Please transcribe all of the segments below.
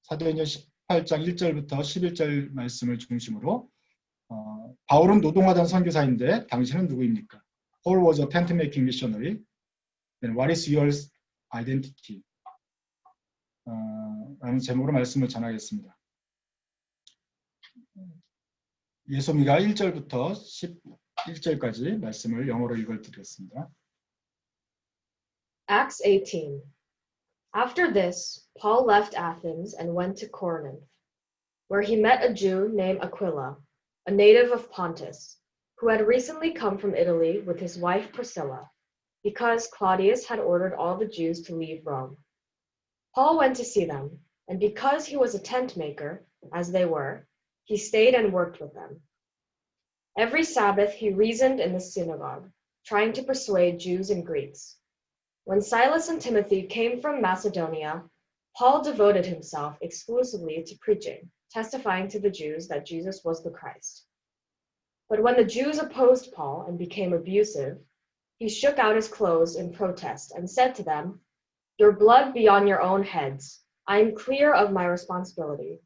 사도행전 18장 1절부터 11절 말씀을 중심으로 바울은 노동하던 선교사인데 당신은 누구입니까? Paul was a tent making missionary. Then what is your identity? 라는 제목으로 말씀을 전하겠습니다. 예소미가 1절부터 11절까지 말씀을 영어로 읽어드리겠습니다. Acts 18. After this, Paul left Athens and went to Corinth, where he met a Jew named Aquila, a native of Pontus, who had recently come from Italy with his wife Priscilla, because Claudius had ordered all the Jews to leave Rome. Paul went to see them, and because he was a tent maker, as they were, he stayed and worked with them. Every Sabbath he reasoned in the synagogue, trying to persuade Jews and Greeks. When Silas and Timothy came from Macedonia, Paul devoted himself exclusively to preaching, testifying to the Jews that Jesus was the Christ. But when the Jews opposed Paul and became abusive, he shook out his clothes in protest and said to them, "Your blood be on your own heads. I am clear of my responsibility.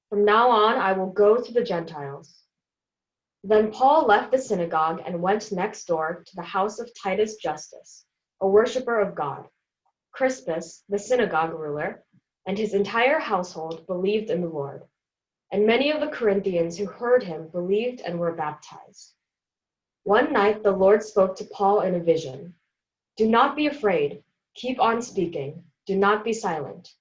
From now on, I will go to the Gentiles." Then Paul left the synagogue and went next door to the house of Titus Justus, a worshiper of God. Crispus, the synagogue ruler, and his entire household believed in the Lord. And many of the Corinthians who heard him believed and were baptized. One night the Lord spoke to Paul in a vision. "Do not be afraid. Keep on speaking. Do not be silent.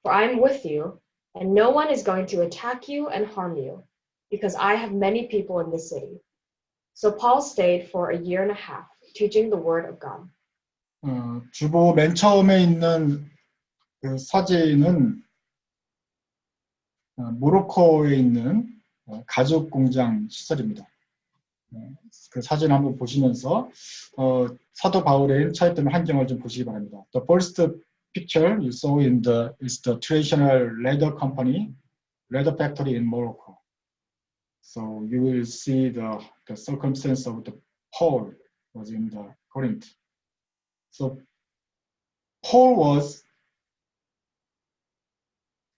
For I am with you, and no one is going to attack you and harm you, because I have many people in this city." So Paul stayed for a year and a half, teaching the word of God. 주보 맨 처음에 있는 그 사진은 모로코에 있는 가죽 공장 시설입니다. 그 사진 한번 보시면서 사도 바울의 처했던 환경을 좀 보시기 바랍니다. The first picture you saw is the traditional leather company, leather factory in Morocco. So you will see the circumstance of the Paul was in the Corinth. So Paul was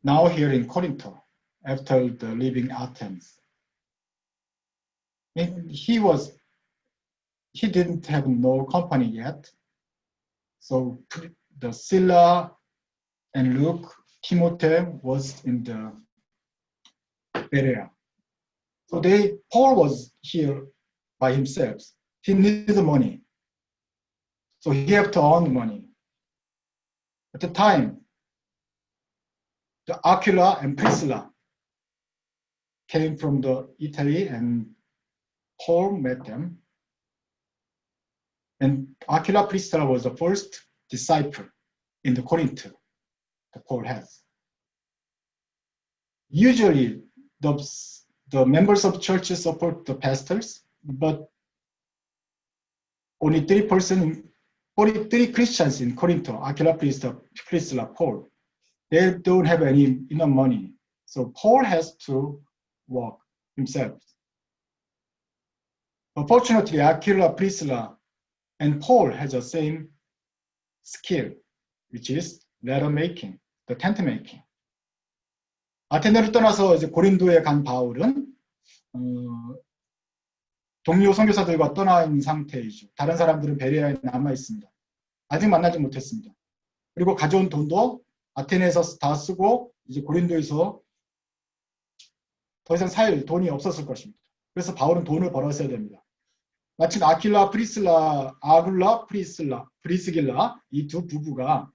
now here in Corinth after the leaving Athens. And he didn't have no company yet. So the Silla and Luke, Timothy was in the Berea. So Paul was here by himself. He needed money. So he had to earn money. At the time, the Aquila and Priscilla came from Italy, and Paul met them. And Aquila Priscilla was the first disciple in the Corinth that Paul has. Usually, the members of churches support the pastors, but only 43 Christians in Corinth, Aquila Priscilla, Paul, they don't have enough money. So Paul has to work himself. Unfortunately, Aquila, Priscilla, and Paul has the same skill, which is leather making, the tent making. 아테네를 떠나서 이제 고린도에 간 바울은 동료 선교사들과 떠나 있는 상태이죠. 다른 사람들은 베레아에 남아 있습니다. 아직 만나지 못했습니다. 그리고 가져온 돈도 아테네에서 다 쓰고 이제 고린도에서 더 이상 살 돈이 없었을 것입니다. 그래서 바울은 돈을 벌었어야 됩니다. 마침 아굴라, 브리스길라 이 두 부부가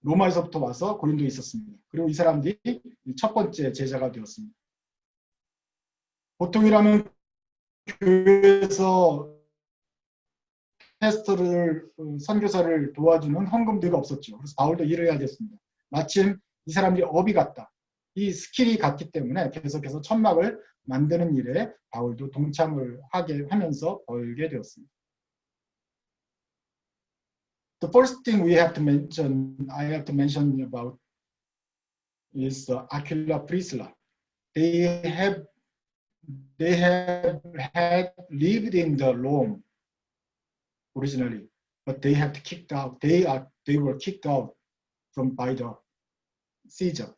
로마에서부터 와서 고린도에 있었습니다. 그리고 이 사람들이 첫 번째 제자가 되었습니다. 보통이라면 교회에서 패스터를, 선교사를 도와주는 헌금대가 없었죠. 그래서 바울도 일을 해야 됐습니다. 마침 이 사람들이 업이 같다. 이 스킬이 같기 때문에 계속해서 천막을 만드는 일에 바울도 동참을 하면서 벌게 되었습니다. The first thing I have to mention about is Aquila Priscilla. They have had lived in the Rome originally, but they have kicked out. They were kicked out by the Caesar.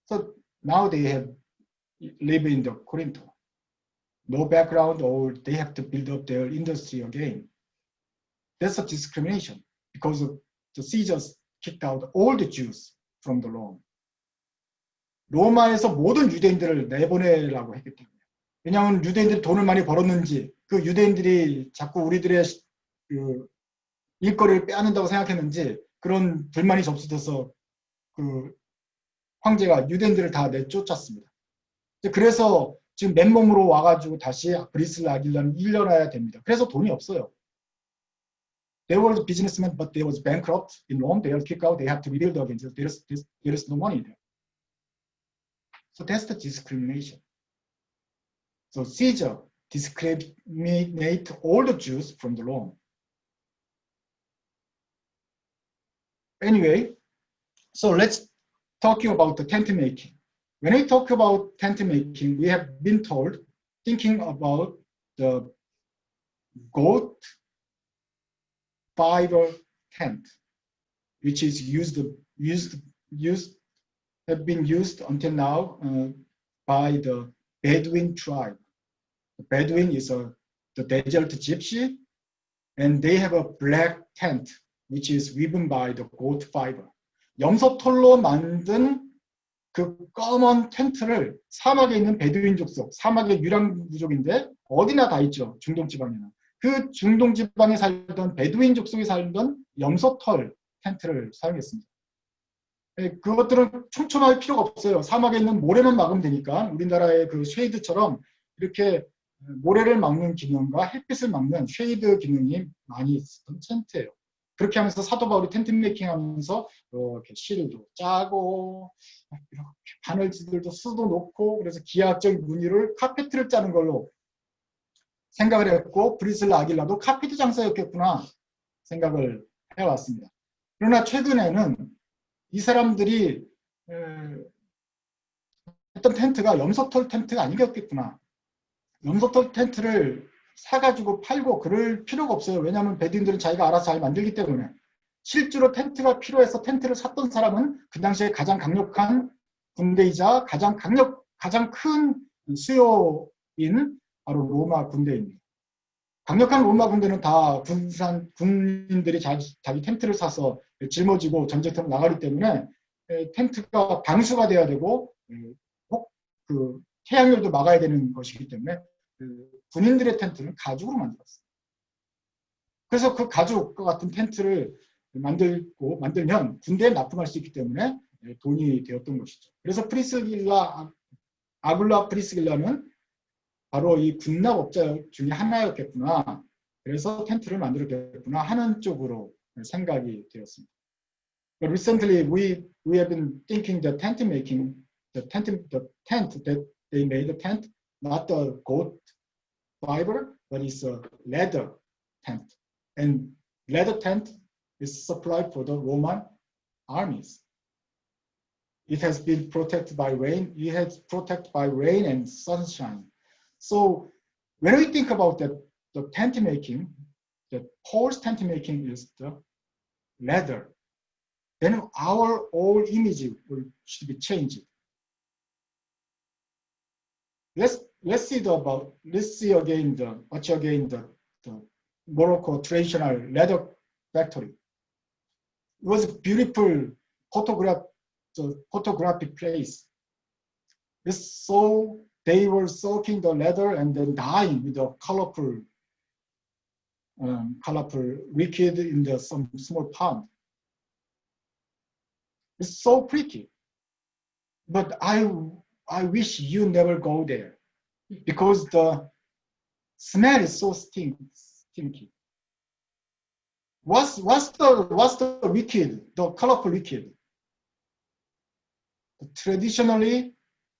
So now they have live in the Corinth. No background, or they have to build up their industry again. That's a discrimination because of the Caesars kicked out all the Jews from the Rome. 로마에서 모든 유대인들을 내보내라고 했기 때문에. 왜냐하면 유대인들이 돈을 많이 벌었는지 그 유대인들이 자꾸 우리들의 그 일거리를 빼앗는다고 생각했는지 그런 불만이 접수돼서 그 황제가 유대인들을 다 내쫓았습니다. 그래서 지금 맨몸으로 와가지고 다시 브리스를 아길라는 1년해야 됩니다. 그래서 돈이 없어요. They were businessmen, but they was bankrupt in Rome. They were kicked out. They have to rebuild again. So there is no money there. So that's the discrimination. So Caesar discriminate all the Jews from the Rome. Anyway, so let's talking about the tent making. When we talk about tent making, we have been told, thinking about the goat fiber tent, which is have been used until now by the Bedouin tribe. The Bedouin is the desert gypsy, and they have a black tent, which is woven by the goat fiber. 염소털로 만든 그 검은 텐트를 사막에 있는 베두인 족속, 사막의 유랑부족인데 어디나 다 있죠. 중동 지방에는. 그 중동 지방에 살던 베두인 족속이 살던 염소털 텐트를 사용했습니다. 그것들은 촘촘할 필요가 없어요. 사막에 있는 모래만 막으면 되니까 우리나라의 그 쉐이드처럼 이렇게 모래를 막는 기능과 햇빛을 막는 쉐이드 기능이 많이 있었던 텐트예요. 그렇게 하면서 사도 바울이 텐트 메이킹 하면서 이렇게 실도 짜고 이렇게 바늘지들도 수도 놓고 그래서 기하학적인 무늬를 카페트를 짜는 걸로 생각을 했고 브리슬라 아길라도 카페트 장사였겠구나 생각을 해왔습니다. 그러나 최근에는 이 사람들이 했던 텐트가 염소털 텐트가 아니겠구나. 염소털 텐트를 사가지고 팔고 그럴 필요가 없어요. 왜냐하면 베두인들은 자기가 알아서 잘 만들기 때문에. 실제로 텐트가 필요해서 텐트를 샀던 사람은 그 당시에 가장 강력한 군대이자 가장 큰 수요인 바로 로마 군대입니다. 강력한 로마 군대는 다 군인들이 자기 텐트를 사서 짊어지고 전쟁터로 나가기 때문에 텐트가 방수가 돼야 되고 혹 그 태양열도 막아야 되는 것이기 때문에 군인들의 텐트는 가죽으로 만들었어요. 그래서 그 가죽과 같은 텐트를 만들면 군대에 납품할 수 있기 때문에 돈이 되었던 것이죠. 그래서 아굴라 프리스길라는 바로 이 군납업자 중에 하나였겠구나. 그래서 텐트를 만들었겠구나 하는 쪽으로 생각이 되었습니다. But recently, we have been thinking the tent making, the tent that they made, the tent, not the goat fiber, but it's a leather tent. And leather tent is supplied for the Roman armies. It has been protected by rain. It has protected by rain and sunshine. So when we think about the tent making, the Paul's tent making is the leather. Then our whole image should be changed. Let's see again the Morocco traditional leather factory. It was a beautiful photographic place. So they were soaking the leather and then dyeing with a colorful liquid in some small pond. It's so pretty, but I wish you never go there because the smell is so stinky. What's the liquid? The colorful liquid. Traditionally,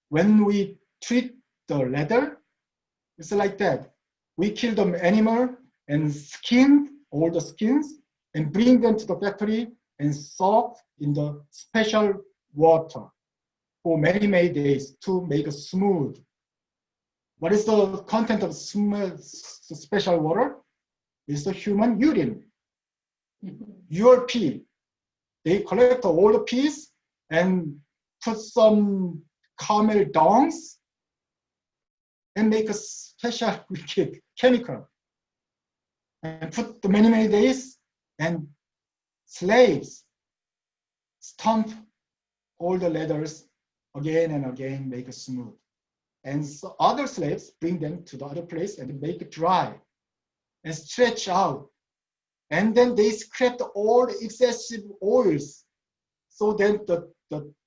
when we treat the leather, it's like that. We kill the animal and skin all the skins and bring them to the factory and soak in the special water for many days to make it smooth. What is the content of special water? It's the human urine, your pee. They collect all the pees and put some camel dungs and make a special wicked chemical and put the many days, and slaves stomp all the leathers again and again, make it smooth. And so other slaves bring them to the other place and make it dry and stretch out. And then they scraped all the excessive oils. So then the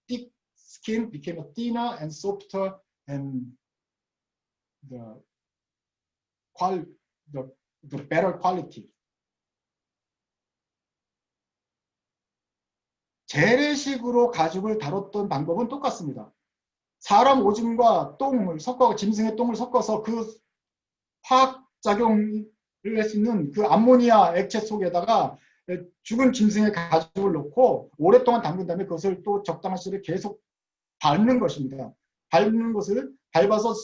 thick skin became thinner and softer, and the better quality. 재래식으로 가죽을 다뤘던 방법은 똑같습니다. 사람 오줌과 똥을 섞어, 짐승의 똥을 섞어서 그 화학작용을 할 수 있는 그 암모니아 액체 속에다가 죽은 짐승의 가죽을 넣고 오랫동안 담근 다음에 그것을 또 적당한 시간에 계속 밟는 것입니다. 밟는 것을 밟아서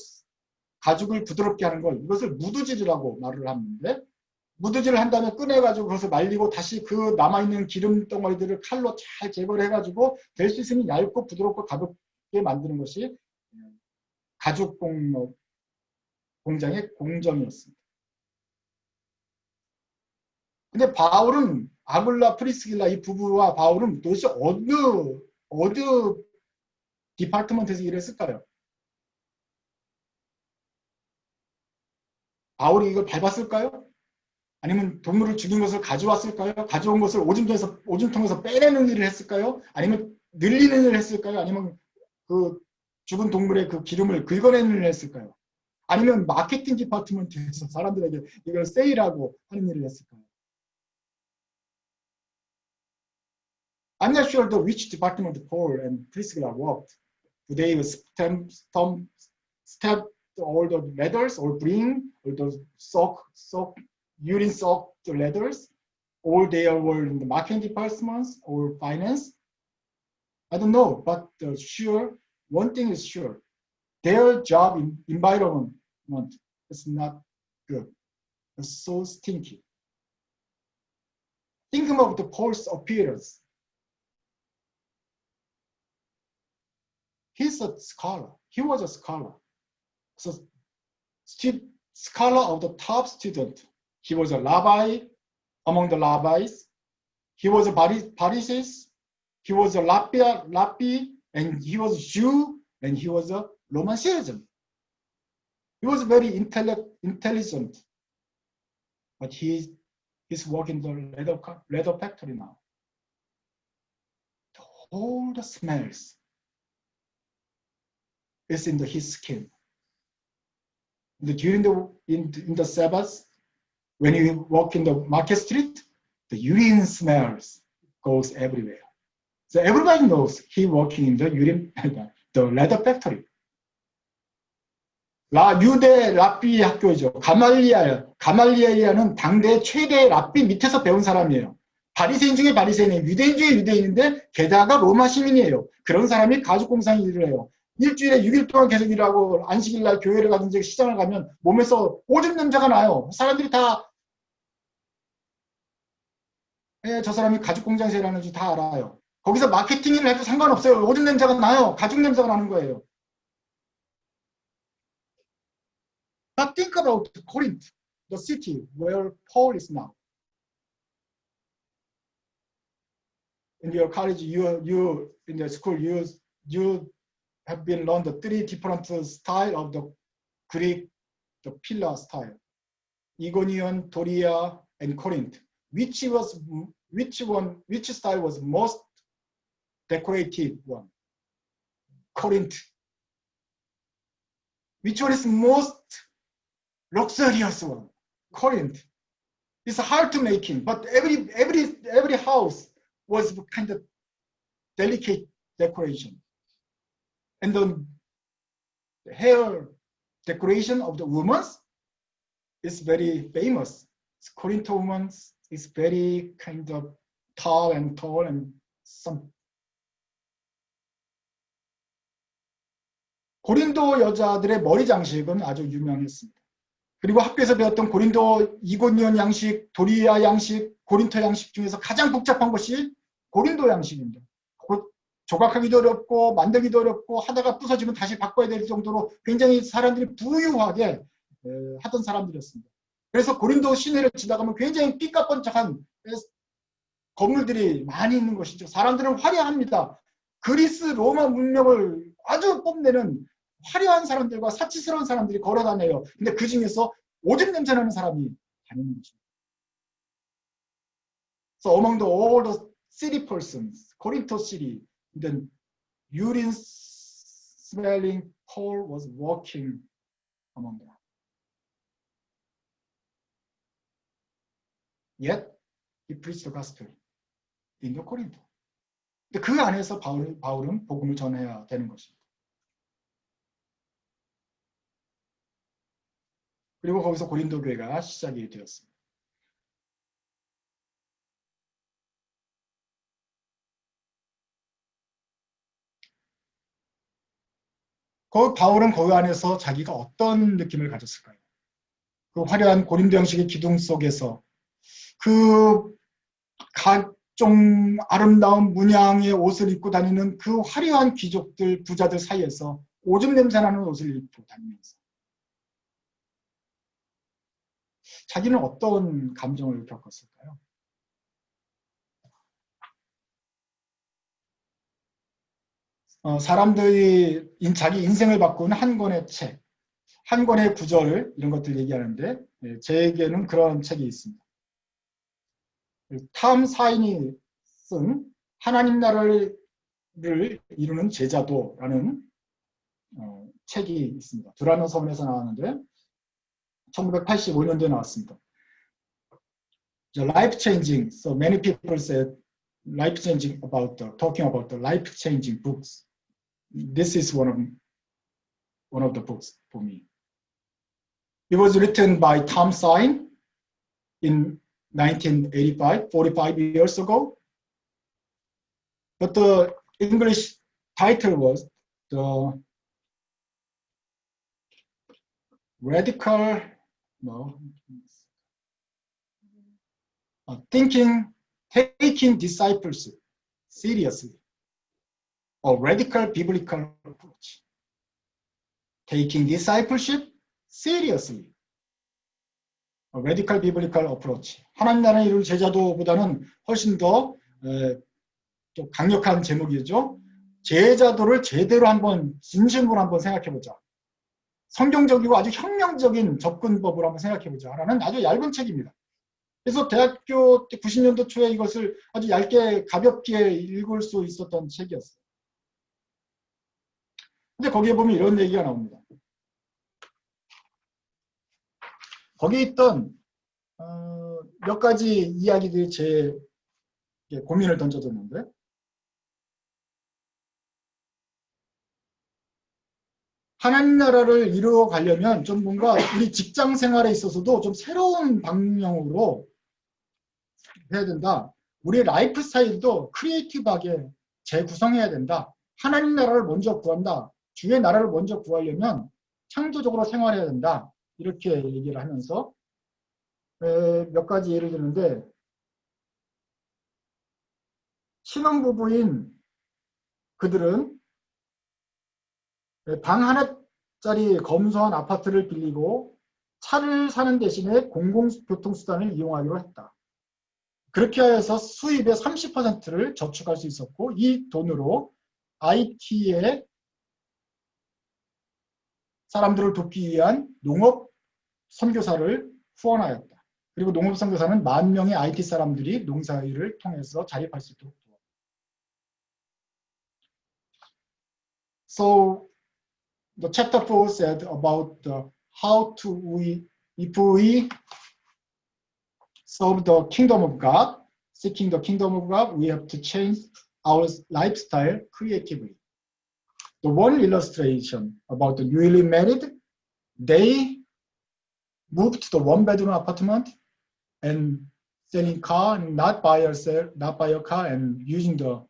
가죽을 부드럽게 하는 걸, 이것을 무드질이라고 말을 하는데, 무드질을 한 다음에 꺼내가지고 그것을 말리고 다시 그 남아있는 기름 덩어리들을 칼로 잘 제거를 해가지고 될 수 있으면 얇고 부드럽고 가볍게 만드는 것이 가죽 공장의 공정이었습니다. 근데 바울은, 아굴라 프리스길라 이 부부와 바울은 도대체 어느 디파트먼트에서 일했을까요? 바울이 이걸 밟았을까요? 아니면 동물을 죽인 것을 가져왔을까요? 가져온 것을 오줌통에서 빼내는 일을 했을까요? 아니면 늘리는 일을 했을까요? 아니면 그 죽은 동물의 그 기름을 긁어내는 일을 했을까요? 아니면 마케팅 디파트먼트에서 사람들에게 이걸 세일하고 하는 일을 했을까요? I'm not sure which department Paul and Priscilla worked. Do they stamp all the letters or bring all the urine soaked letters? Or they were in the marketing departments or finance? I don't know, but one thing is sure. Their job environment is not good. It's so stinky. Think of the Paul's appearance. He's a scholar. He was a scholar. So, scholar of the top student. He was a rabbi among the rabbis. He was a Pharisees. He was a Lappi, and he was a Jew, and he was a Roman citizen. He was very intelligent, but he's working the leather factory now. All the smells is in his skin. During in the Sabbath, when you walk in the market street, the urine smells goes everywhere. So everybody knows he working in the leather factory. 유대 랍비 학교죠. 가말리엘이라는 당대 최대 랍비 밑에서 배운 사람이에요. 바리새인 중에 바리새인이에요. 유대인 중에 유대인인데 게다가 로마 시민이에요. 그런 사람이 가죽공장 일을 해요. 일주일에 6일 동안 계속 일하고 안식일날 교회를 가든지 시장을 가면 몸에서 오줌 냄새가 나요. 사람들이 다 저 사람이 가죽공장에서 일하는지 다 알아요. 거기서 마케팅 일을 해도 상관없어요. 오줌 냄새가 나요. 가죽 냄새가 나는 거예요. But think about Corinth, the city where Paul is now. In your college, you in the school, you have been learned the three different style of the Greek, the pillar style: Egonian, Doria, and Corinth. Which style was most decorative one? Corinth. Which one is most luxurious one? Corinth. It's hard to making, but every house was kind of delicate decoration. And the hair decoration of the women is very famous. Corinth women is very kind of tall and some. 고린도 여자들의 머리 장식은 아주 유명했습니다. 그리고 학교에서 배웠던 고린도 이고니온 양식, 도리아 양식, 고린토 양식 중에서 가장 복잡한 것이 고린도 양식입니다. 조각하기도 어렵고 만들기도 어렵고 하다가 부서지면 다시 바꿔야 될 정도로 굉장히 사람들이 부유하게 하던 사람들이었습니다. 그래서 고린도 시내를 지나가면 굉장히 삐까뻔쩍한 건물들이 많이 있는 것이죠. 사람들은 화려합니다. 그리스 로마 문명을 아주 뽐내는 화려한 사람들과 사치스러운 사람들이 걸어다녀요. 근데 그 중에서 오줌 냄새나는 사람이 다니는 거죠. So among all the city persons, Corinth city, the urine smelling Paul was walking among them. Yet he preached the gospel in the Corinth. 근데 그 안에서 바울은 복음을 전해야 되는 것입니다. 그리고 거기서 고린도 교회가 시작이 되었습니다. 바울은 거기 안에서 자기가 어떤 느낌을 가졌을까요? 그 화려한 고린도 형식의 기둥 속에서 그 각종 아름다운 문양의 옷을 입고 다니는 그 화려한 귀족들, 부자들 사이에서 오줌 냄새나는 옷을 입고 다니면서 자기는 어떤 감정을 겪었을까요? 사람들이 자기 인생을 바꾸는 한 권의 책, 한 권의 구절 이런 것들 얘기하는데 제에게는 그런 책이 있습니다. 탐 사인이 쓴 하나님 나라를 이루는 제자도라는 책이 있습니다. 두라노 서문에서 나왔는데 1985년도에 나왔습니다. Life changing. So many people said life changing talking about the life changing books. This is one of the books for me. It was written by Tom Sain in 1985, 45 years ago. But the English title was the taking discipleship seriously. A radical biblical approach. Taking discipleship seriously. A radical biblical approach. 하나님 나라를 이룰 제자도보다는 훨씬 더 또 강력한 제목이죠. 제자도를 제대로 한번 진심으로 한번 생각해보자. 성경적이고 아주 혁명적인 접근법으로 한번 생각해보자 라는 아주 얇은 책입니다. 그래서 대학교 때 90년도 초에 이것을 아주 얇게 가볍게 읽을 수 있었던 책이었어요. 근데 거기에 보면 이런 얘기가 나옵니다. 거기에 있던 몇 가지 이야기들이 제 고민을 던져줬는데 하나님 나라를 이루어 가려면 좀 뭔가 우리 직장 생활에 있어서도 좀 새로운 방향으로 해야 된다. 우리 라이프 스타일도 크리에이티브하게 재구성해야 된다. 하나님 나라를 먼저 구한다. 주의 나라를 먼저 구하려면 창조적으로 생활해야 된다. 이렇게 얘기를 하면서 몇 가지 예를 드는데 신혼부부인 그들은 방 하나짜리 검소한 아파트를 빌리고 차를 사는 대신에 공공교통수단을 이용하기로 했다. 그렇게 해서 수입의 30%를 저축할 수 있었고 이 돈으로 IT에 사람들을 돕기 위한 농업 선교사를 후원하였다. 그리고 농업 선교사는 10,000명의 IT 사람들이 농사일을 통해서 자립할 수 있도록 도왔다. So the chapter 4 said about if we serve the kingdom of God, seeking the kingdom of God, we have to change our lifestyle creatively. The one illustration about the newly married, they moved to the one-bedroom apartment and selling car, and not buy a car, and using the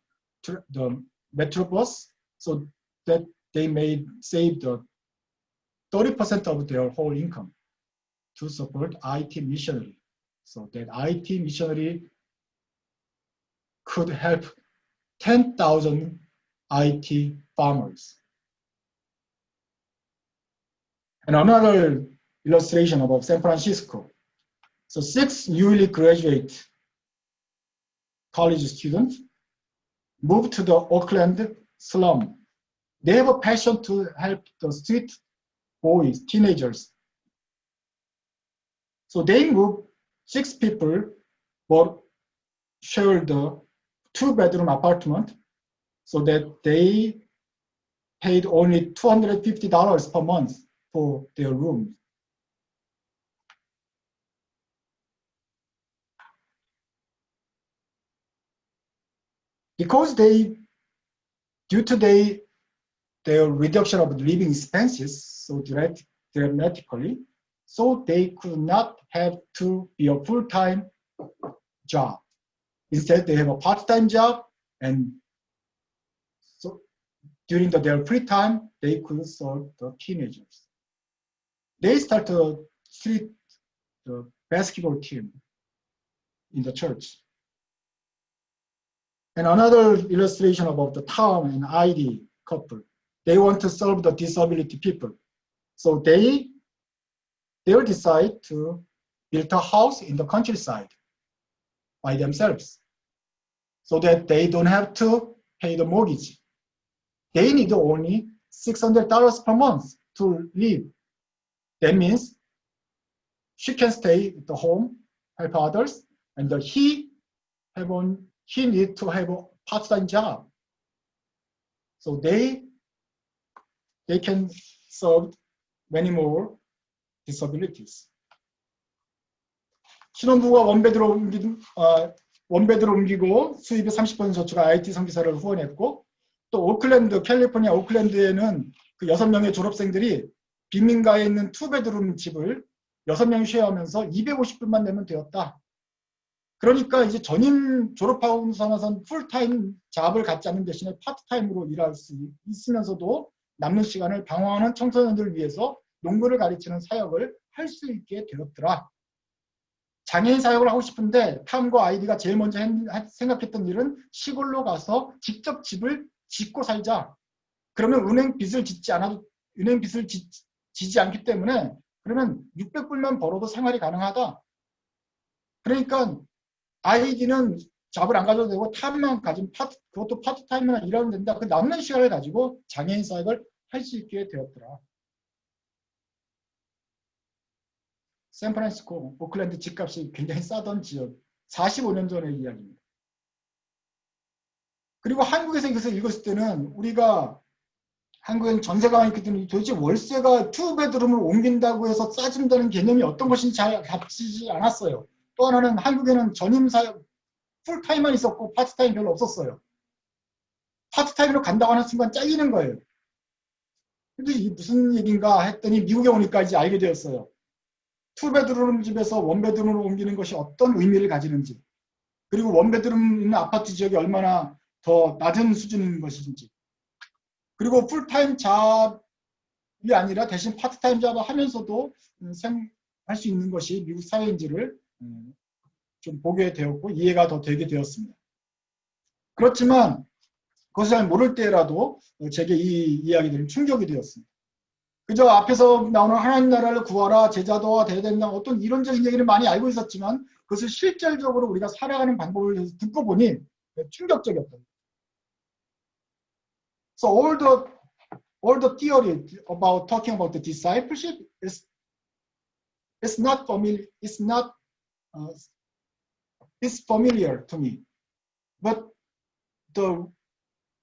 Metrobus, so that they may save the 30% of their whole income to support IT missionary. So that IT missionary could help 10,000 IT farmers. And another illustration about San Francisco. So 6 newly graduate college students moved to the Oakland slum. They have a passion to help the street boys, teenagers. So they moved 6 people, but shared the 2-bedroom apartment, so that they paid only $250 per month for their rooms. Because due to their reduction of living expenses so dramatically, so they could not have to be a full-time job. Instead, they have a part-time job, and so during their free time, they could serve the teenagers. They started the basketball team in the church. And another illustration about the Tom and ID couple. They want to serve the disability people. So they will decide to build a house in the countryside by themselves, so that they don't have to pay the mortgage. They need only $600 per month to live. That means she can stay at the home, help others, and he need to have a part-time job. So they can serve many more disabilities. 신혼부부가 원베드로 옮기고 수입의 30% 저축한 IT 선교사를 후원했고, 또 오클랜드, 캘리포니아 오클랜드에는 그 6명의 졸업생들이 빈민가에 있는 2베드룸 집을 6명이 쉐어하면서 250불만 내면 되었다. 그러니까 이제 전임 졸업하고 나선 풀타임 잡을 갖지 않는 대신에 파트타임으로 일할 수 있으면서도 남는 시간을 방황하는 청소년들을 위해서 농구를 가르치는 사역을 할 수 있게 되었더라. 장애인 사역을 하고 싶은데 탐과 아이디가 제일 먼저 생각했던 일은 시골로 가서 직접 집을 짓고 살자. 그러면 은행 빚을 짓지 않기 때문에 그러면 600불만 벌어도 생활이 가능하다. 그러니까 아이디는 잡을 안 가져도 되고 탐만 가지면 그것도 파트타임이나 일하면 된다. 그 남는 시간을 가지고 장애인 사역을 할 수 있게 되었더라. 샌프란시스코, 오클랜드 집값이 굉장히 싸던 지역, 45년 전의 이야기입니다. 그리고 한국에서 이것을 읽었을 때는 우리가 한국엔 전세가 있기 때문에 도대체 월세가 2베드룸을 옮긴다고 해서 싸진다는 개념이 어떤 것인지 잘 잡히지 않았어요. 또 하나는 한국에는 전임사역 풀타임만 있었고 파트타임 별로 없었어요. 파트타임으로 간다고 하는 순간 잘리는 거예요. 근데 이게 무슨 얘기인가 했더니 미국에 오니까 이제 알게 되었어요. 2베드룸 집에서 1베드룸으로 옮기는 것이 어떤 의미를 가지는지, 그리고 1베드룸 있는 아파트 지역이 얼마나 더 낮은 수준인 것인지, 그리고 풀타임 잡이 아니라 대신 파트타임 잡을 하면서도 할 수 있는 것이 미국 사회인지를 좀 보게 되었고 이해가 더 되게 되었습니다. 그렇지만 그것을 잘 모를 때라도 제게 이 이야기들은 충격이 되었습니다. 그저 앞에서 나오는 하나님 나라를 구하라, 제자도와 돼야 된다, 어떤 이론적인 얘기를 많이 알고 있었지만 그것을 실질적으로 우리가 살아가는 방법을 듣고 보니 충격적이었다. So all the theory about talking about the discipleship is not familiar. It's familiar to me, but the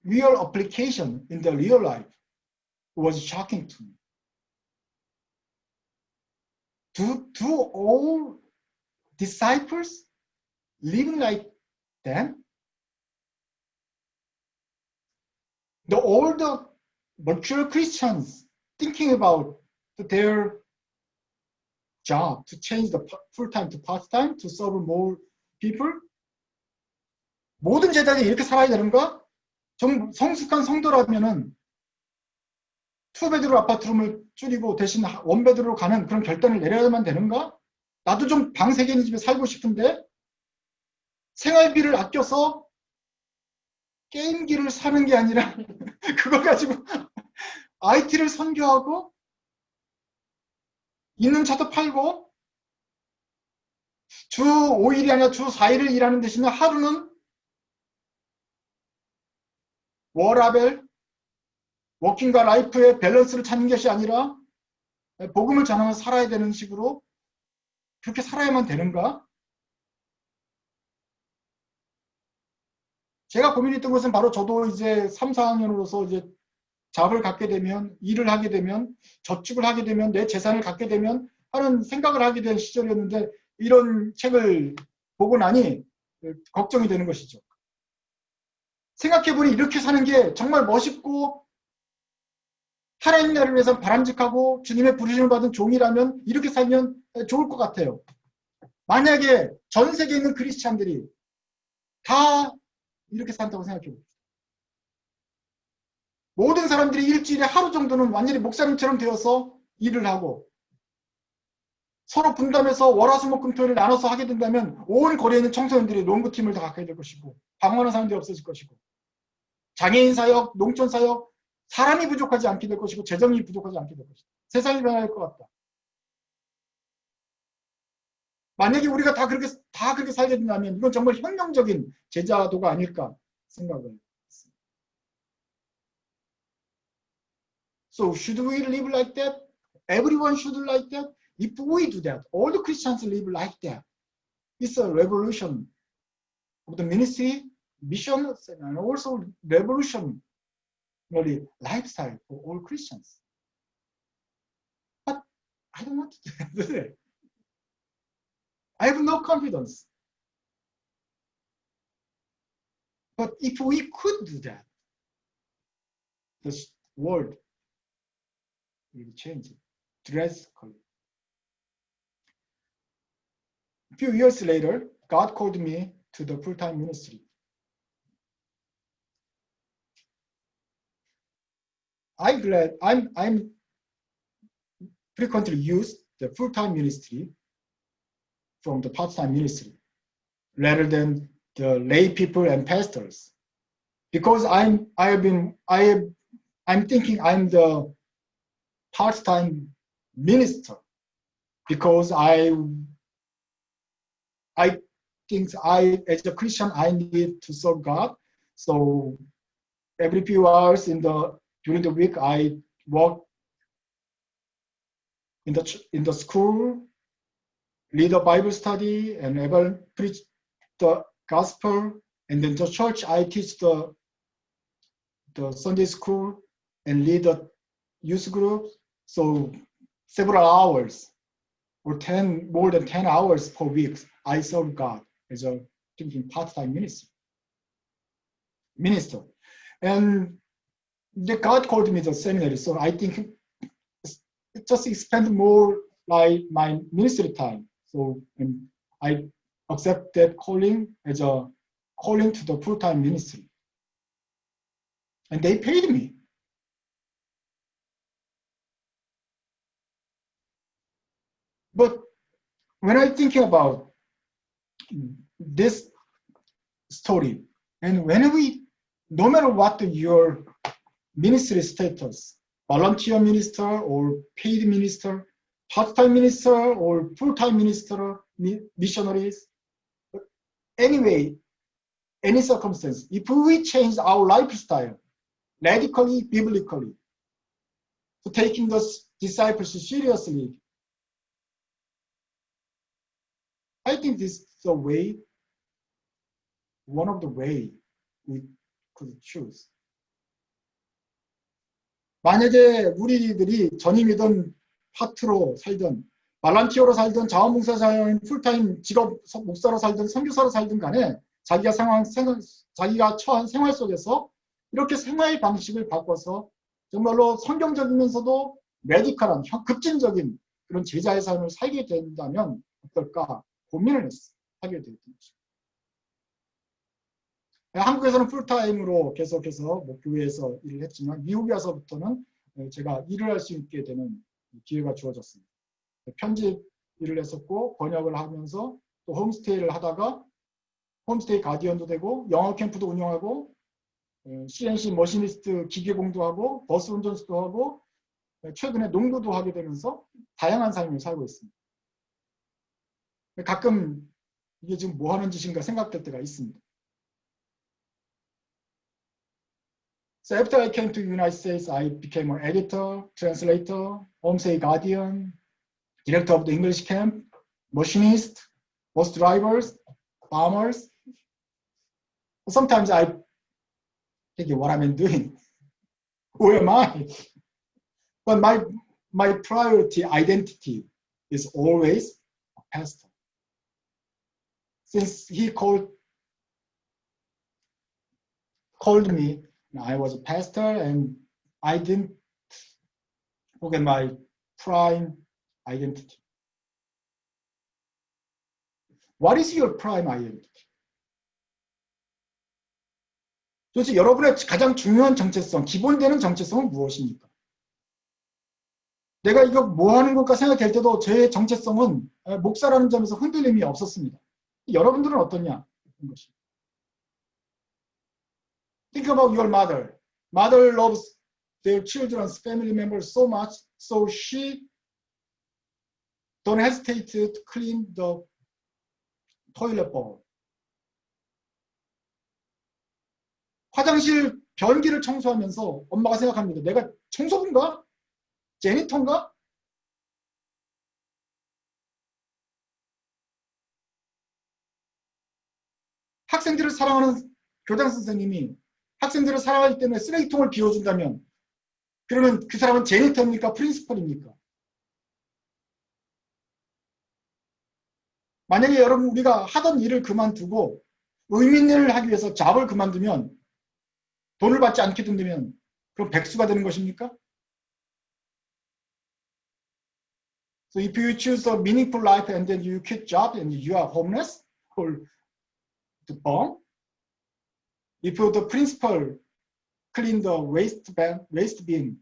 real application in the real life was shocking to me. Do all disciples living like that? All the mature Christians thinking about their job to change the full-time to part-time to serve more people? 모든 제자들이 이렇게 살아야 되는가? 성숙한 성도라면은 2베드룸 아파트룸을 줄이고 대신 1베드룸으로 가는 그런 결단을 내려야만 되는가? 나도 좀 방 3개 있는 집에 살고 싶은데 생활비를 아껴서 게임기를 사는 게 아니라 그걸 가지고 IT를 선교하고 있는 차도 팔고 주 5일이 아니라 주 4일을 일하는 대신에 하루는 워라벨, 워킹과 라이프의 밸런스를 찾는 것이 아니라 복음을 전하며 살아야 되는 식으로 그렇게 살아야만 되는가? 제가 고민했던 것은 바로 저도 이제 3, 4학년으로서 이제 잡을 갖게 되면, 일을 하게 되면, 저축을 하게 되면, 내 재산을 갖게 되면 하는 생각을 하게 된 시절이었는데 이런 책을 보고 나니 걱정이 되는 것이죠. 생각해보니 이렇게 사는 게 정말 멋있고 하나님 나라를 위해서 바람직하고 주님의 부르심을 받은 종이라면 이렇게 살면 좋을 것 같아요. 만약에 전 세계에 있는 크리스찬들이 다 이렇게 산다고 생각해봅시다. 모든 사람들이 일주일에 하루 정도는 완전히 목사님처럼 되어서 일을 하고 서로 분담해서 월화수목금토일을 나눠서 하게 된다면 온 거리에 있는 청소년들이 농구팀을 다 갖게 될 것이고 방황하는 사람들이 없어질 것이고 장애인 사역, 농촌 사역 사람이 부족하지 않게 될 것이고 재정이 부족하지 않게 될 것이다. 세상이 변할 것 같다. 만약에 우리가 다 그렇게 살게 된다면 이건 정말 혁명적인 제자도가 아닐까 생각을 했습니다. So should we live like that? Everyone should like that. If we do that, all the Christians live like that. It's a revolution of the ministry, mission, and also revolutionary lifestyle for all Christians. But I don't want to do that. I have no confidence. But if we could do that, the world will change drastically. A few years later, God called me to the full-time ministry. I'm frequently used the full-time ministry from the part-time ministry rather than the lay people and pastors, because I'm thinking I'm the part-time minister because I think as a Christian I need to serve God. So every few hours during the week I work in the school, lead a Bible study, and ever preach the gospel. And then the church I teach the Sunday school and lead the youth group. So several hours or more than 10 hours per week I serve God as a thinking part-time minister. And God called me to the seminary, so I think it just expand more like my ministry time. So I accept that calling as a calling to the full-time ministry. And they paid me. But when I'm thinking about this story, and no matter what your ministry status, volunteer minister or paid minister, part-time minister or full-time minister, missionaries, anyway, any circumstance, if we change our lifestyle radically, biblically, to taking the disciples seriously, I think this is the way, one of the way we could choose. 만약에 우리들이 전임이든 파트로 살든 발란티어로 살든 자원봉사자인 풀타임 직업 목사로 살든 선교사로 살든 간에 자기가 처한 생활 속에서 이렇게 생활 방식을 바꿔서 정말로 성경적이면서도 레디컬한 급진적인 그런 제자의 삶을 살게 된다면 어떨까 고민을 하게 되었던 것입니다. 한국에서는 풀타임으로 계속해서 뭐 교회에서 일을 했지만 미국에 와서부터는 제가 일을 할 수 있게 되는 기회가 주어졌습니다. 편집 일을 했었고 번역을 하면서 또 홈스테이를 하다가 홈스테이 가디언도 되고 영어 캠프도 운영하고 CNC 머시니스트 기계공도 하고 버스 운전수도 하고 최근에 농부도 하게 되면서 다양한 삶을 살고 있습니다. 가끔 이게 지금 뭐 하는 짓인가 생각될 때가 있습니다. So after I came to the United States, I became an editor, translator, Homestay Guardian, director of the English camp, machinist, bus drivers, farmers. Sometimes I think, what am I doing? Who am I? But my priority identity is always a pastor. Since he called me, I was a pastor, and I didn't forget my prime identity. What is your prime identity? 도대체 여러분의 가장 중요한 정체성, 기본되는 정체성은 무엇입니까? 내가 이거 뭐 하는 걸까 생각될 때도 제 정체성은 목사라는 점에서 흔들림이 없었습니다. 여러분들은 어떠냐? Think about your mother. Mother loves their children's family members so much, so she don't hesitate to clean the toilet bowl. 화장실 변기를 청소하면서 엄마가 생각합니다. 내가 청소부인가? 제니터인가? 학생들을 사랑하는 교장 선생님이 학생들을 사랑하기 때문에 쓰레기통을 비워준다면 그러면 그 사람은 제니터입니까? 프린시펄입니까? 만약에 여러분 우리가 하던 일을 그만두고 의미 있는 일을 하기 위해서 잡을 그만두면 돈을 받지 않게 된다면 그럼 백수가 되는 것입니까? So if you choose a meaningful life and then you quit job and you are homeless or the bum, if the principal cleaned the waste bin,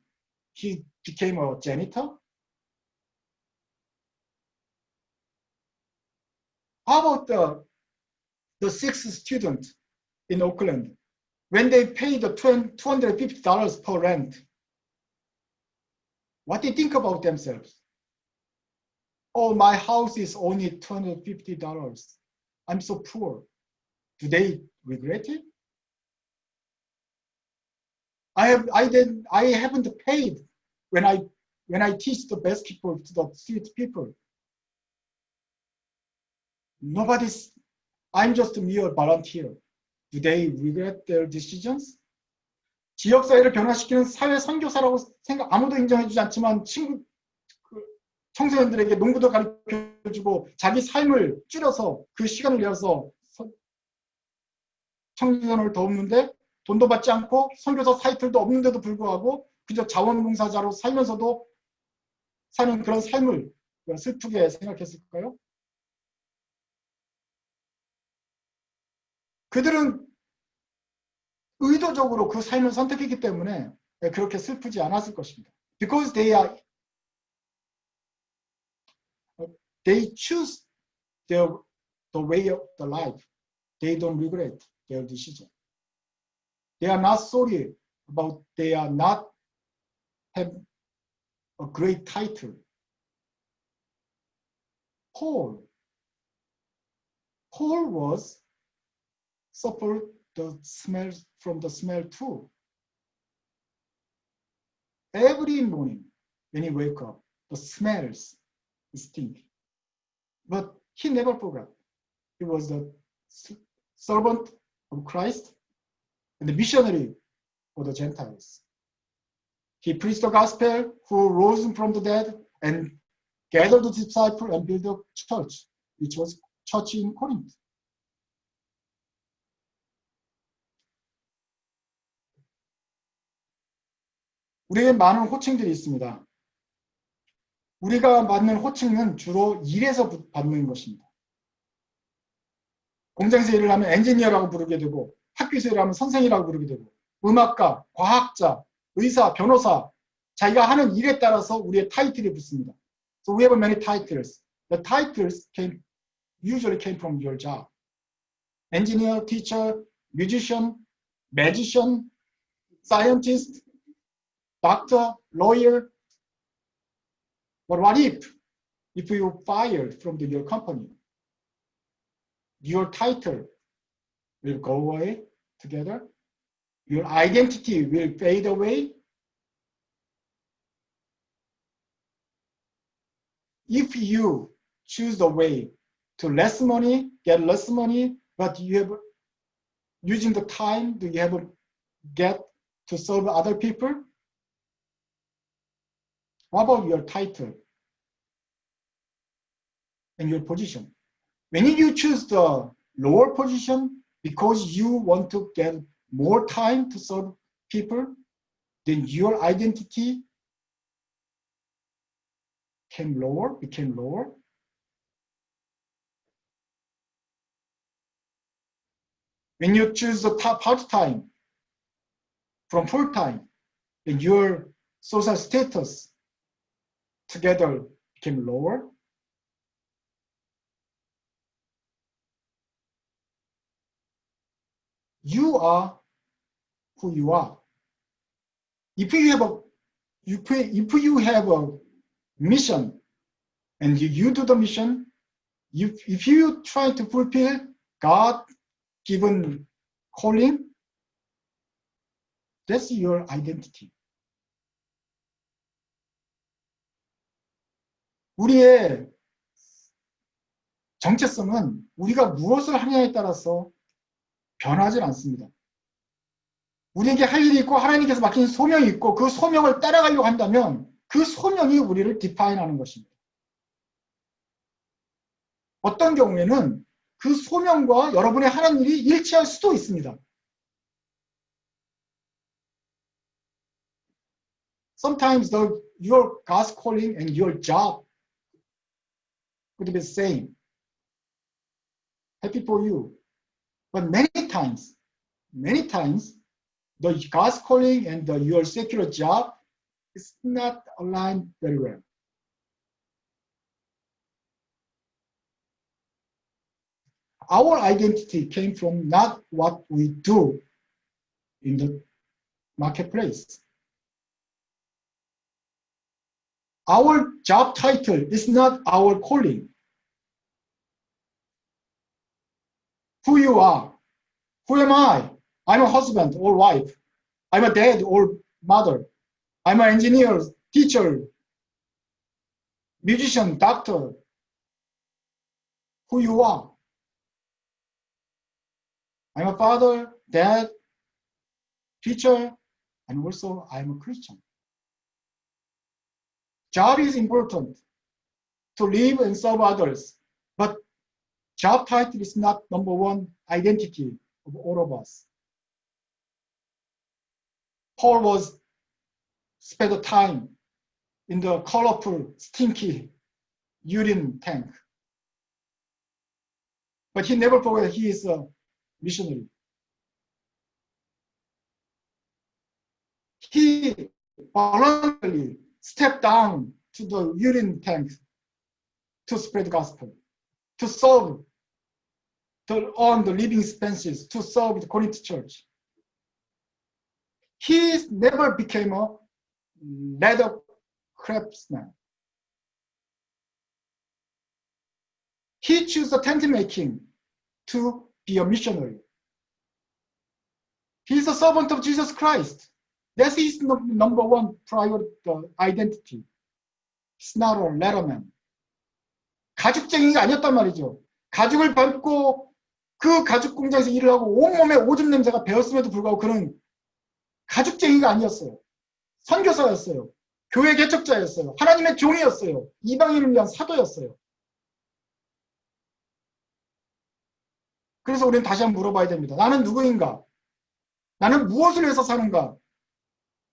he became a janitor. How about the sixth student in Oakland? When they paid the $250 per rent, what do they think about themselves? Oh, my house is only $250. I'm so poor. Do they regret it? I haven't paid when I teach the basketball to the street people. I'm just a mere volunteer. Do they regret their decisions? 지역사회를 변화시키는 사회 선교사라고 아무도 인정해주지 않지만 청소년들에게 농구도 가르쳐주고 자기 삶을 줄여서 그 시간을 내어서 청소년을 돕는데 돈도 받지 않고 선교사 타이틀도 없는데도 불구하고 그저 자원봉사자로 살면서도 사는 그런 삶을 슬프게 생각했을까요? 그들은 의도적으로 그 삶을 선택했기 때문에 그렇게 슬프지 않았을 것입니다. Because they choose the way of the life. They don't regret their decision. They are not sorry about they are not have a great title. Paul suffered the smell from the smell too. Every morning when he wake up, the smells stink. But he never forgot. He was the servant of Christ and the missionary for the Gentiles. He preached the gospel, who rose from the dead and gathered the disciples and built a church, which was church in Corinth. 우리에게 많은 호칭들이 있습니다. 우리가 받는 호칭은 주로 일에서 받는 것입니다. 공장에서 일을 하면 엔지니어라고 부르게 되고 학교에서 일을 하면 선생이라고 부르게 되고 음악가, 과학자, 의사, 변호사 자기가 하는 일에 따라서 우리의 타이틀이 붙습니다. So we have many titles. The titles usually came from your job. Engineer, teacher, musician, magician, scientist, doctor, lawyer. But what if you fired from your company? Your title will go away together. Your identity will fade away. If you choose the way to less money, get less money, but you have using the time do you have get to serve other people? What about your title and your position? When you choose the lower position because you want to get more time to serve people, then your identity became lower. When you choose the part-time from full-time, then your social status together became lower. You are who you are. If you have a mission and you do the mission, if you try to fulfill God-given calling, that's your identity. 우리의 정체성은 우리가 무엇을 하느냐에 따라서 변하지 않습니다. 우리에게 할 일이 있고 하나님께서 맡긴 소명이 있고 그 소명을 따라가려고 한다면 그 소명이 우리를 디파인하는 것입니다. 어떤 경우에는 그 소명과 여러분의 하는 일이 일치할 수도 있습니다. Sometimes your God's calling and your job could be the same. Happy for you. But many times, the God's calling and your secular job is not aligned very well. Our identity came from not what we do in the marketplace. Our job title is not our calling. Who you are, who am I? I'm a husband or wife. I'm a dad or mother. I'm an engineer, teacher, musician, doctor. Who you are. I'm a father, dad, teacher, and also I'm a Christian. Job is important to live and serve others, but job title is not number one identity of all of us. Paul spent time in the colorful, stinky urine tank. But he never forgot he is a missionary. He voluntarily stepped down to the urine tank to spread the gospel, to serve, to earn the living expenses, to serve the Corinth church. He never became a leather craftsman. He chose the tent making to be a missionary. He is a servant of Jesus Christ. That's his number one priority identity. He's not a letterman. 가죽쟁이가 아니었단 말이죠. 가죽을 밟고 그 가죽 공장에서 일을 하고 온몸에 오줌 냄새가 배었음에도 불구하고 그는 가죽쟁이가 아니었어요. 선교사였어요. 교회 개척자였어요. 하나님의 종이었어요. 이방인을 위한 사도였어요. 그래서 우리는 다시 한번 물어봐야 됩니다. 나는 누구인가? 나는 무엇을 위해서 사는가?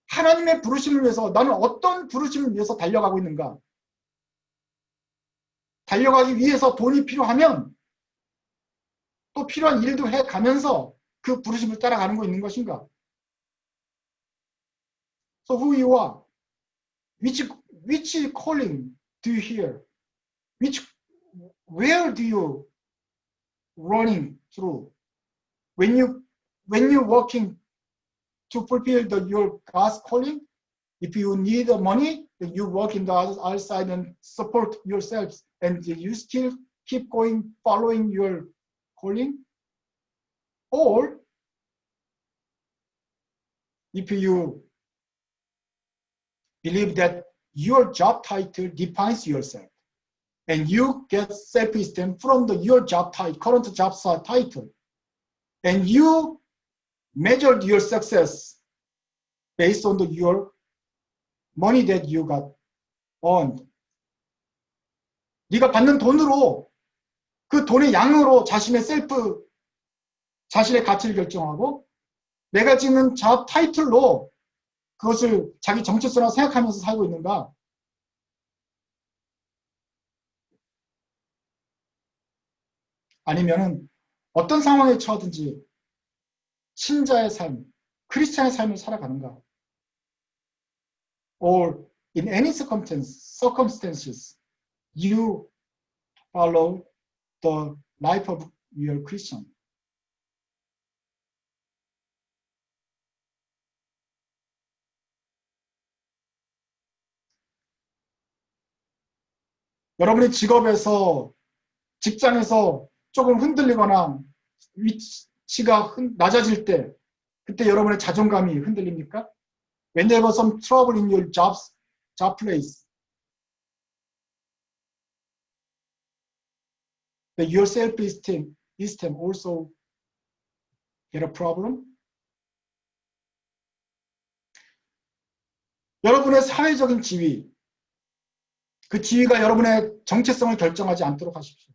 하나님의 부르심을 위해서 나는 어떤 부르심을 위해서 달려가고 있는가? 달려가기 위해서 돈이 필요하면 또 필요한 일도 해가면서 그 부르심을 따라가는 거 있는 것인가? So who you are? Which calling do you hear? Where do you running through? When you walking to fulfill your God's calling. If you need the money, then you work in the other side and support yourselves, and you still keep going, following your calling. Or if you believe that your job title defines yourself, and you get self-esteem from your job title, current job title, and you measured your success based on your money that you got earned. 네가 받는 돈으로, 그 돈의 양으로 자신의 가치를 결정하고, 내가 지금 job 타이틀로 그것을 자기 정체성으로 생각하면서 살고 있는가? 아니면은 어떤 상황에 처하든지 신자의 삶, 크리스찬의 삶을 살아가는가? Or in any circumstances, you follow the life of your Christian. 여러분의 직업에서, 직장에서 조금 흔들리거나 위치가 낮아질 때, 그때 여러분의 자존감이 흔들립니까? When there was some trouble in your job place, that your self-esteem also get a problem? 여러분의 사회적인 지위, 그 지위가 여러분의 정체성을 결정하지 않도록 하십시오.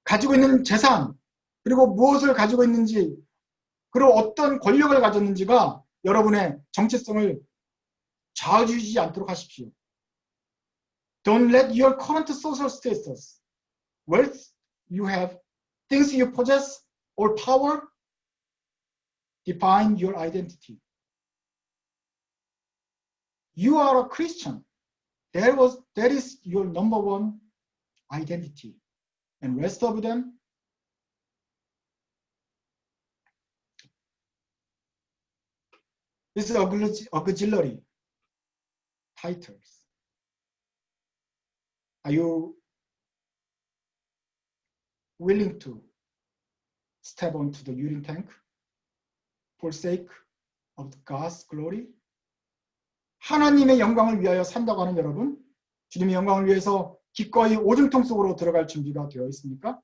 가지고 있는 재산, 그리고 무엇을 가지고 있는지, 그리고 어떤 권력을 가졌는지가 여러분의 정체성을 좌우지지 않도록 하십시오. Don't let your current social status, wealth you have, things you possess, or power define your identity. You are a Christian. That is your number one identity. And rest of them, this is auxiliary titles. Are you willing to step onto the urine tank for sake of God's glory? 하나님의 영광을 위하여 산다고 하는 여러분, 주님의 영광을 위해서 기꺼이 오줌통 속으로 들어갈 준비가 되어 있습니까?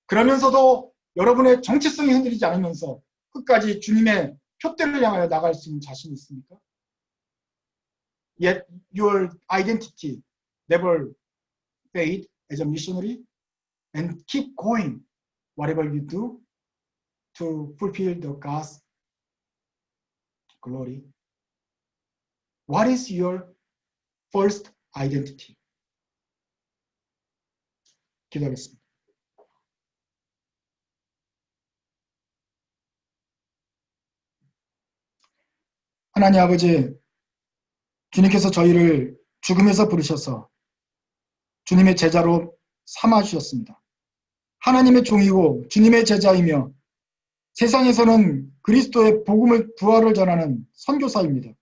그러면서도 여러분의 정체성이 흔들리지 않으면서 끝까지 주님의 표대를 향하여 나갈 수 있는 자신이 있습니까? Yet your identity never fade as a missionary, and keep going whatever you do to fulfill the God's glory. What is your first identity? 기도하겠습니다. 하나님 아버지, 주님께서 저희를 죽음에서 부르셔서 주님의 제자로 삼아 주셨습니다. 하나님의 종이고 주님의 제자이며 세상에서는 그리스도의 복음을 부활을 전하는 선교사입니다.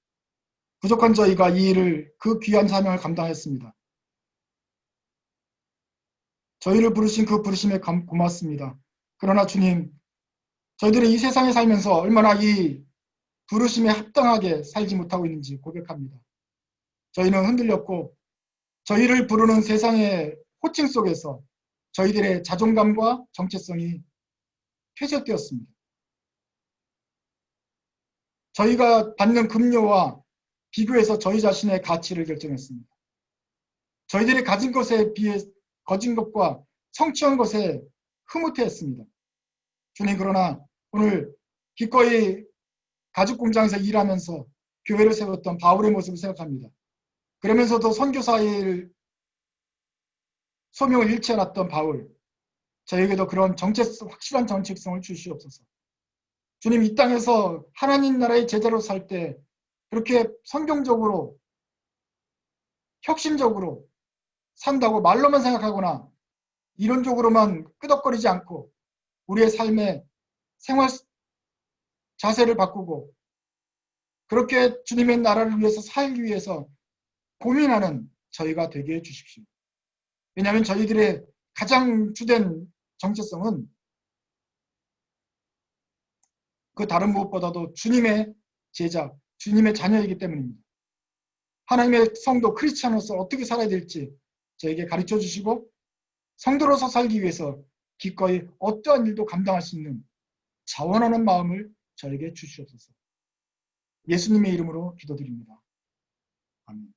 부족한 저희가 이 일을, 그 귀한 사명을 감당했습니다. 저희를 부르신 그 부르심에 고맙습니다. 그러나 주님, 저희들이 이 세상에 살면서 얼마나 이 부르심에 합당하게 살지 못하고 있는지 고백합니다. 저희는 흔들렸고 저희를 부르는 세상의 호칭 속에서 저희들의 자존감과 정체성이 폐쇄되었습니다. 저희가 받는 급료와 비교해서 저희 자신의 가치를 결정했습니다. 저희들이 가진 것에 비해 거진 것과 성취한 것에 흐뭇해했습니다. 주님, 그러나 오늘 기꺼이 가죽 공장에서 일하면서 교회를 세웠던 바울의 모습을 생각합니다. 그러면서도 선교사의 소명을 잃지 않았던 바울, 저에게도 그런 확실한 정체성을 주시옵소서. 주님, 이 땅에서 하나님 나라의 제자로 살 때 그렇게 성경적으로, 혁신적으로 산다고 말로만 생각하거나 이론적으로만 끄덕거리지 않고 우리의 삶의 생활 자세를 바꾸고 그렇게 주님의 나라를 위해서 살기 위해서 고민하는 저희가 되게 해주십시오. 왜냐하면 저희들의 가장 주된 정체성은 그 다른 무엇보다도 주님의 제자, 주님의 자녀이기 때문입니다. 하나님의 성도 크리스찬으로서 어떻게 살아야 될지 저에게 가르쳐 주시고 성도로서 살기 위해서 기꺼이 어떠한 일도 감당할 수 있는 자원하는 마음을 저에게 주시옵소서. 예수님의 이름으로 기도드립니다. 아멘.